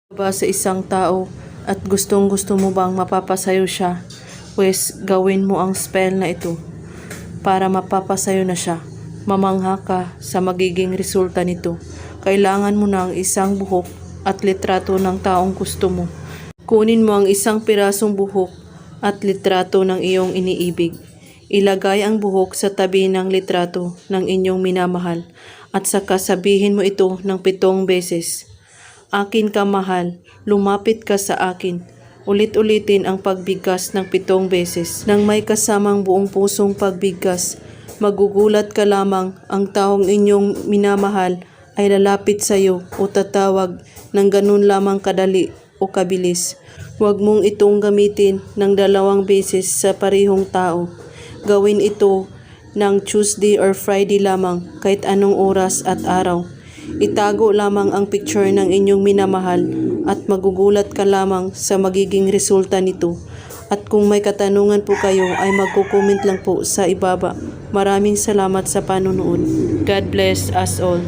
Ba sa isang tao at gustong-gusto mo bang mapapasayo siya? Pues gawin mo ang spell na ito para mapapasayo na siya. Mamangha ka sa magiging resulta nito. Kailangan mo ng isang buhok at litrato ng taong gusto mo. Kunin mo ang isang pirasong buhok at litrato ng iyong iniibig. Ilagay ang buhok sa tabi ng litrato ng inyong minamahal at saka sabihin mo ito ng 7 beses. Akin ka mahal, lumapit ka sa akin. Ulit-ulitin ang pagbigkas ng 7 beses. Nang may kasamang buong pusong pagbigkas, magugulat ka lamang ang taong inyong minamahal ay lalapit sa iyo o tatawag ng ganun lamang kadali o kabilis. Huwag mong itong gamitin ng 2 beses sa parehong tao. Gawin ito ng Tuesday or Friday lamang kahit anong oras at araw. Itago lamang ang picture ng inyong minamahal at magugulat ka lamang sa magiging resulta nito. At kung may katanungan po kayo ay magko-comment lang po sa ibaba. Maraming salamat sa panonood. God bless us all.